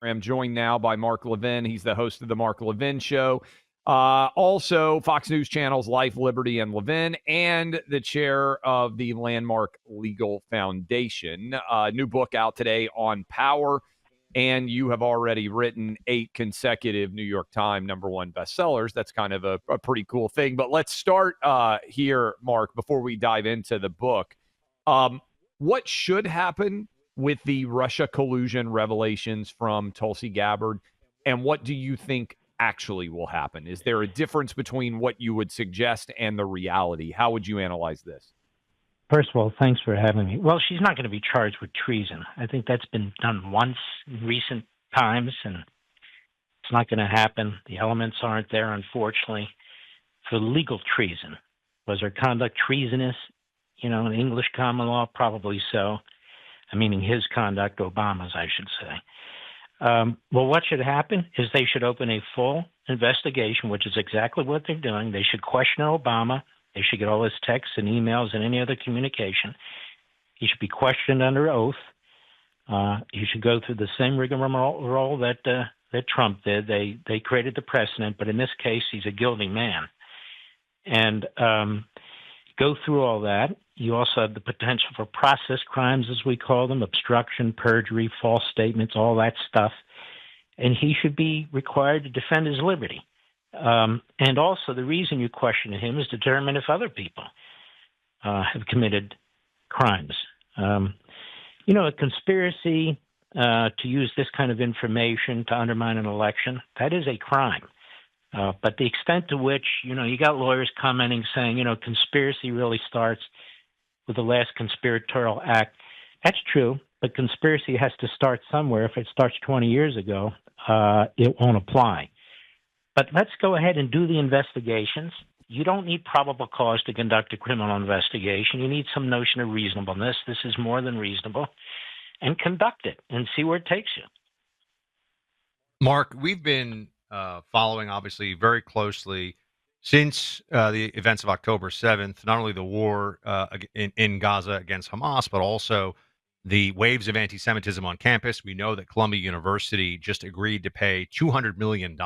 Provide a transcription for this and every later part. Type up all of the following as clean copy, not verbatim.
I'm joined now by Mark Levin. He's the host of the Mark Levin Show. Also, Fox News Channel's Life, Liberty, and Levin, and the chair of the Landmark Legal Foundation. New book out today on power, and you have already written 8 consecutive New York Times #1 bestsellers. That's kind of a pretty cool thing. But let's start here, Mark, before we dive into the book. What should happen with the Russia collusion revelations from Tulsi Gabbard, and what do you think actually will happen? Is there a difference between what you would suggest and the reality? How would you analyze this? First of all, thanks for having me. Well, she's not going to be charged with treason. I think that's been done once in recent times, and it's not going to happen. The elements aren't there, unfortunately, for legal treason. Was her conduct treasonous? In English common law, probably so. Meaning his conduct, Obama's, I should say. Well, what should happen is they should open a full investigation, which is exactly what they're doing. They should question Obama. They should get all his texts and emails and any other communication. He should be questioned under oath. He should go through the same rigmarole that Trump did. They created the precedent, but in this case, he's a guilty man. And go through all that. You also have the potential for process crimes, as we call them, obstruction, perjury, false statements, all that stuff. And he should be required to defend his liberty. And also, the reason you question him is to determine if other people have committed crimes. A conspiracy to use this kind of information to undermine an election, that is a crime. But the extent to which, you got lawyers commenting saying, conspiracy really starts with the last conspiratorial act. That's true, but conspiracy has to start somewhere. If it starts 20 years ago, it won't apply. But let's go ahead and do the investigations. You don't need probable cause to conduct a criminal investigation. You need some notion of reasonableness. This is more than reasonable. And conduct it and see where it takes you. Mark, we've been following, obviously, very closely since the events of October 7th, not only the war in Gaza against Hamas, but also the waves of anti-Semitism on campus. We know that Columbia University just agreed to pay $200 million,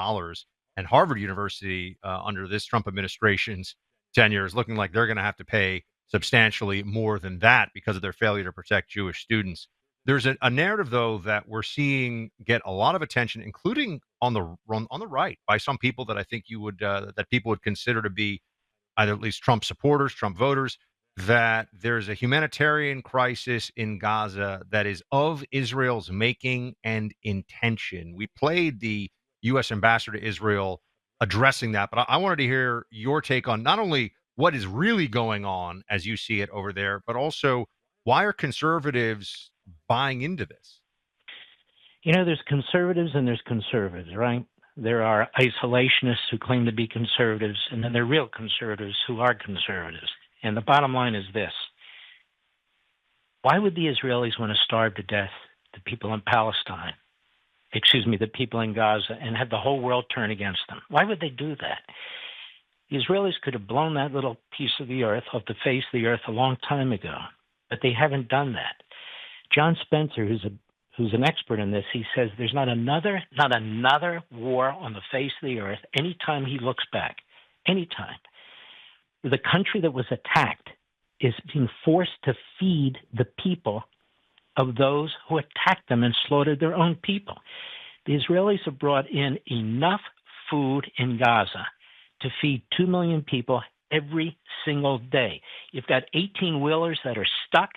and Harvard University, under this Trump administration's tenure, is looking like they're going to have to pay substantially more than that because of their failure to protect Jewish students. There's a narrative, though, that we're seeing get a lot of attention, including on the right, by some people that I think that people would consider to be either at least Trump supporters, Trump voters, that there's a humanitarian crisis in Gaza that is of Israel's making and intention. We played the U.S. ambassador to Israel addressing that, but I wanted to hear your take on not only what is really going on as you see it over there, but also why are conservatives buying into this? There's conservatives and there's conservatives, right? There are isolationists who claim to be conservatives, and then there are real conservatives who are conservatives. And the bottom line is this. Why would the Israelis want to starve to death the people in Palestine, the people in Gaza, and have the whole world turn against them? Why would they do that? The Israelis could have blown that little piece of the earth off the face of the earth a long time ago, but they haven't done that. John Spencer, who's an expert in this, he says there's not another war on the face of the earth, anytime he looks back, anytime. The country that was attacked is being forced to feed the people of those who attacked them and slaughtered their own people. The Israelis have brought in enough food in Gaza to feed 2 million people every single day. You've got 18-wheelers that are stuck.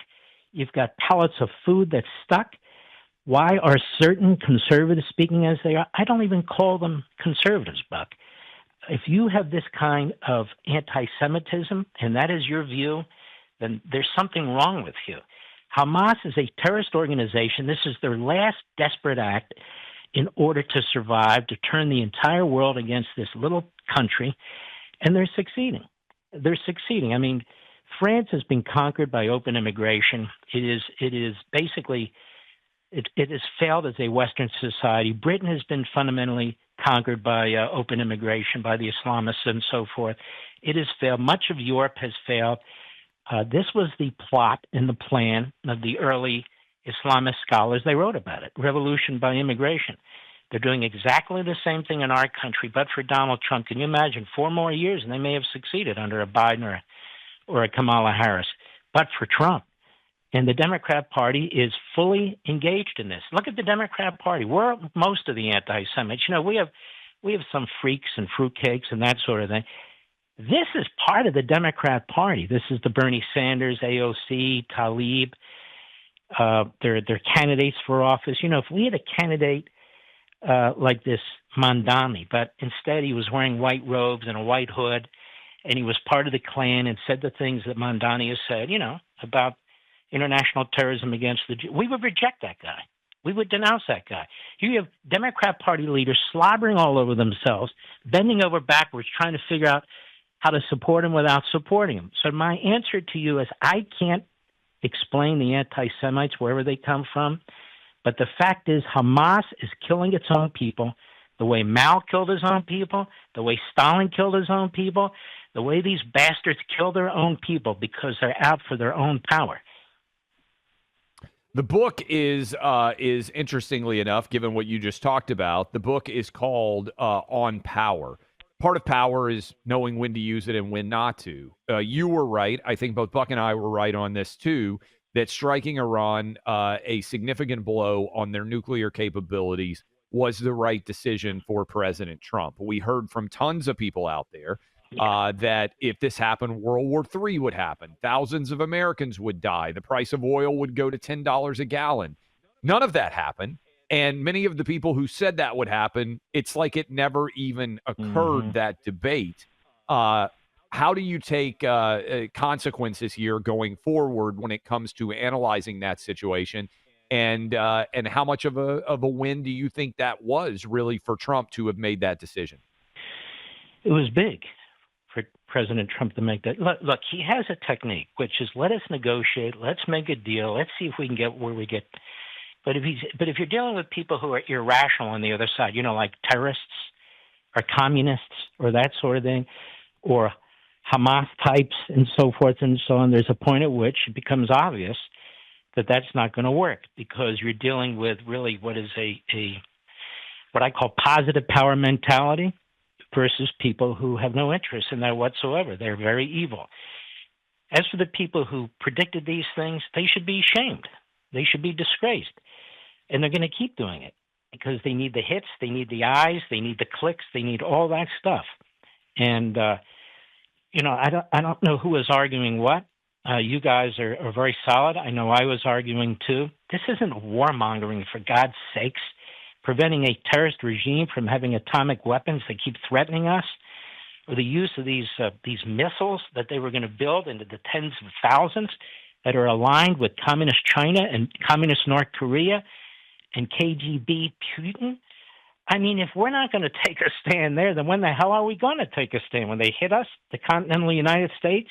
You've got pallets of food that's stuck. Why are certain conservatives speaking as they are? I don't even call them conservatives, Buck. If you have this kind of anti-Semitism, and that is your view, then there's something wrong with you. Hamas is a terrorist organization. This is their last desperate act in order to survive, to turn the entire world against this little country, and they're succeeding. They're succeeding. I mean, France has been conquered by open immigration. It has failed as a Western society. Britain has been fundamentally conquered by open immigration, by the Islamists and so forth. It has failed. Much of Europe has failed. This was the plot and the plan of the early Islamist scholars, they wrote about it. Revolution by immigration. They're doing exactly the same thing in our country, but for Donald Trump. Can you imagine 4 more years and they may have succeeded under a Biden or a Kamala Harris, but for Trump. And the Democrat Party is fully engaged in this. Look at the Democrat Party. We're most of the anti-Semites. You know, we have some freaks and fruitcakes and that sort of thing. This is part of the Democrat Party. This is the Bernie Sanders, AOC, Tlaib. They're candidates for office. You know, if we had a candidate like this Mandani, but instead he was wearing white robes and a white hood, and he was part of the Klan and said the things that Mandani has said, you know, about international terrorism against the Jews, we would reject that guy. We would denounce that guy. Here you have Democrat Party leaders slobbering all over themselves, bending over backwards, trying to figure out how to support him without supporting him. So my answer to you is I can't explain the anti-Semites wherever they come from, but the fact is Hamas is killing its own people the way Mao killed his own people, the way Stalin killed his own people, the way these bastards kill their own people because they're out for their own power. The book is interestingly enough, given what you just talked about, the book is called On Power. Part of power is knowing when to use it and when not to. You were right. I think both Buck and I were right on this too, that striking Iran a significant blow on their nuclear capabilities was the right decision for President Trump. We heard from tons of people out there that if this happened, World War III would happen. Thousands of Americans would die. The price of oil would go to $10 a gallon. None of that happened. And many of the people who said that would happen, it's like it never even occurred, that debate. How do you take consequences here going forward when it comes to analyzing that situation? And how much of a win do you think that was really for Trump to have made that decision? It was big for President Trump to make that. Look, he has a technique, which is let us negotiate, let's make a deal, let's see if we can get where we get. But if you're dealing with people who are irrational on the other side, you know, like terrorists or communists or that sort of thing, or Hamas types and so forth and so on, there's a point at which it becomes obvious that that's not going to work because you're dealing with really what is what I call positive power mentality versus people who have no interest in that whatsoever. They're very evil. As for the people who predicted these things, they should be shamed. They should be disgraced. And they're going to keep doing it because they need the hits, they need the eyes, they need the clicks, they need all that stuff. And, you know, I don't know who is arguing what. You guys are very solid. I know I was arguing too. This isn't warmongering, for God's sakes. Preventing a terrorist regime from having atomic weapons that keep threatening us, or the use of these missiles that they were going to build into the tens of thousands that are aligned with communist China and communist North Korea and KGB Putin. I mean, if we're not going to take a stand there, then when the hell are we going to take a stand? When they hit us, the continental United States?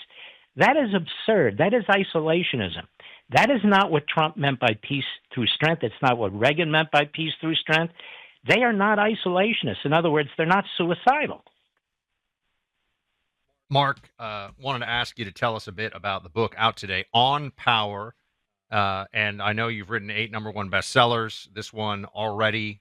That is absurd. That is isolationism. That is not what Trump meant by peace through strength. It's not what Reagan meant by peace through strength. They are not isolationists. In other words, they're not suicidal. Mark, wanted to ask you to tell us a bit about the book out today, On Power. And I know you've written 8 #1 bestsellers. This one already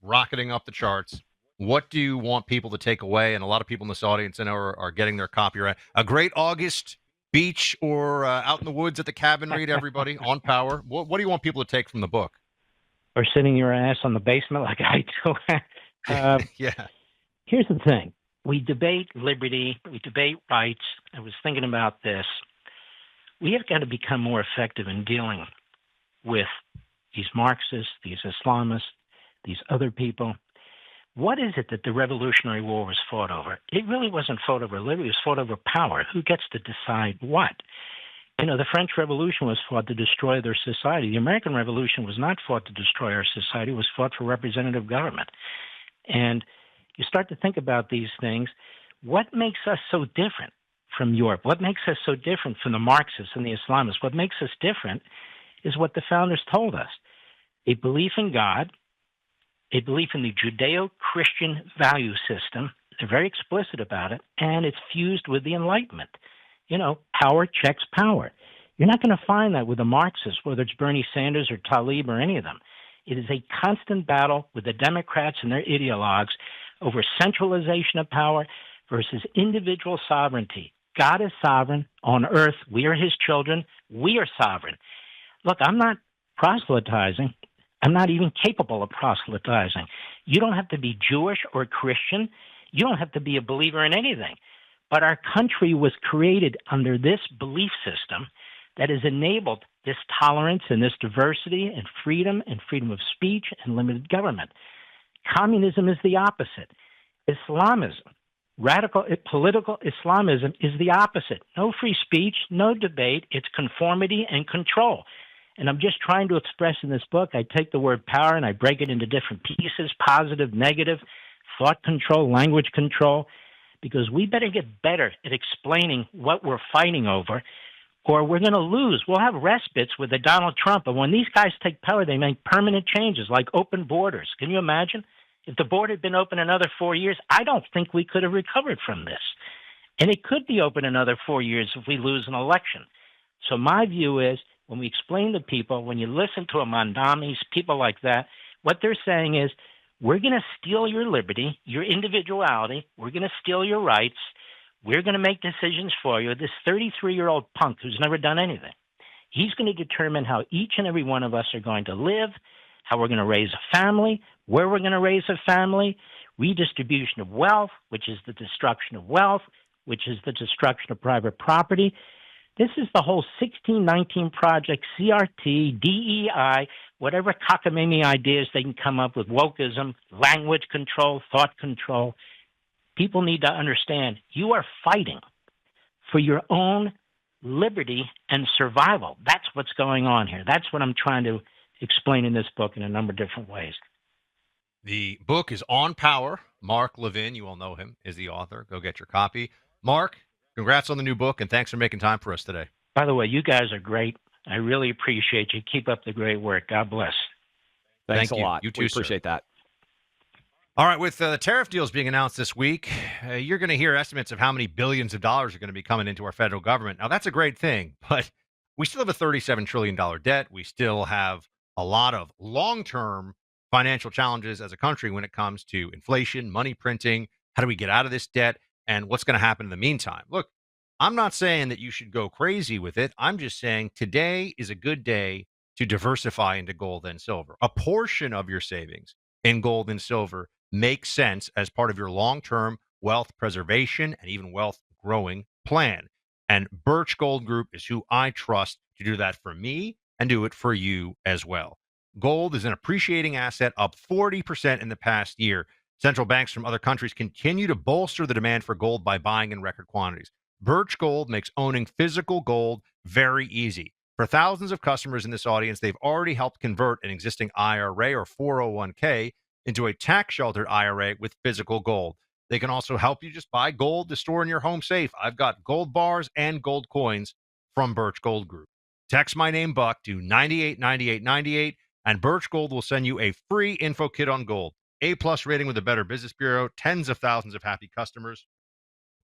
rocketing up the charts. What do you want people to take away? And a lot of people in this audience I know are getting their copy right. A great August beach or out in the woods at the cabin read, everybody, On Power. What do you want people to take from the book? Or sitting your ass on the basement like I do. Yeah. Here's the thing. We debate liberty. We debate rights. I was thinking about this. We have got to become more effective in dealing with these Marxists, these Islamists, these other people. What is it that the Revolutionary War was fought over? It really wasn't fought over liberty. It was fought over power. Who gets to decide what? You know, the French Revolution was fought to destroy their society. The American Revolution was not fought to destroy our society. It was fought for representative government. And you start to think about these things. What makes us so different from Europe? What makes us so different from the Marxists and the Islamists? What makes us different is what the founders told us. A belief in God, a belief in the Judeo-Christian value system. They're very explicit about it, and it's fused with the Enlightenment. You know, power checks power. You're not going to find that with the Marxists, whether it's Bernie Sanders or Tlaib or any of them. It is a constant battle with the Democrats and their ideologues over centralization of power versus individual sovereignty. God is sovereign on earth. We are his children. We are sovereign. Look, I'm not proselytizing. I'm not even capable of proselytizing. You don't have to be Jewish or Christian. You don't have to be a believer in anything. But our country was created under this belief system that has enabled this tolerance and this diversity and freedom of speech and limited government. Communism is the opposite. Islamism, radical political Islamism, is the opposite. No free speech, no debate. It's conformity and control. And I'm just trying to express in this book, I take the word power and I break it into different pieces, positive, negative, thought control, language control, because we better get better at explaining what we're fighting over, or we're going to lose. We'll have respites with the Donald Trump, and when these guys take power, they make permanent changes like open borders. Can you imagine? If the border had been open another 4 years, I don't think we could have recovered from this. And it could be open another 4 years if we lose an election. So my view is, when we explain to people, when you listen to a Mandamis, people like that, what they're saying is, we're going to steal your liberty, your individuality. We're going to steal your rights. We're going to make decisions for you. This 33-year-old punk who's never done anything, he's going to determine how each and every one of us are going to live, how we're going to raise a family, where we're going to raise a family, redistribution of wealth, which is the destruction of wealth, which is the destruction of private property. This is the whole 1619 Project, CRT, DEI, whatever cockamamie ideas they can come up with, wokeism, language control, thought control. People need to understand you are fighting for your own liberty and survival. That's what's going on here. That's what I'm trying to explain in this book in a number of different ways. The book is On Power. Mark Levin, you all know him, is the author. Go get your copy. Mark, congrats on the new book, and thanks for making time for us today. By the way, you guys are great. I really appreciate you. Keep up the great work. God bless. Thanks Thank a lot. You too, we appreciate that. All right, with the tariff deals being announced this week, you're going to hear estimates of how many billions of dollars are going to be coming into our federal government. Now, that's a great thing, but we still have a $37 trillion debt. We still have a lot of long-term financial challenges as a country when it comes to inflation, money printing. How do we get out of this debt? And what's going to happen in the meantime? Look, I'm not saying that you should go crazy with it. I'm just saying today is a good day to diversify into gold and silver. A portion of your savings in gold and silver makes sense as part of your long-term wealth preservation and even wealth growing plan. And Birch Gold Group is who I trust to do that for me and do it for you as well. Gold is an appreciating asset, up 40% in the past year. Central banks from other countries continue to bolster the demand for gold by buying in record quantities. Birch Gold makes owning physical gold very easy. For thousands of customers in this audience, they've already helped convert an existing IRA or 401k into a tax-sheltered IRA with physical gold. They can also help you just buy gold to store in your home safe. I've got gold bars and gold coins from Birch Gold Group. Text my name, Buck, to 989898, and Birch Gold will send you a free info kit on gold. A-plus rating with the Better Business Bureau, tens of thousands of happy customers.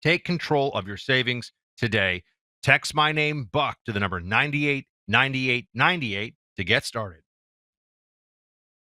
Take control of your savings today. Text my name, Buck, to the number 989898 to get started.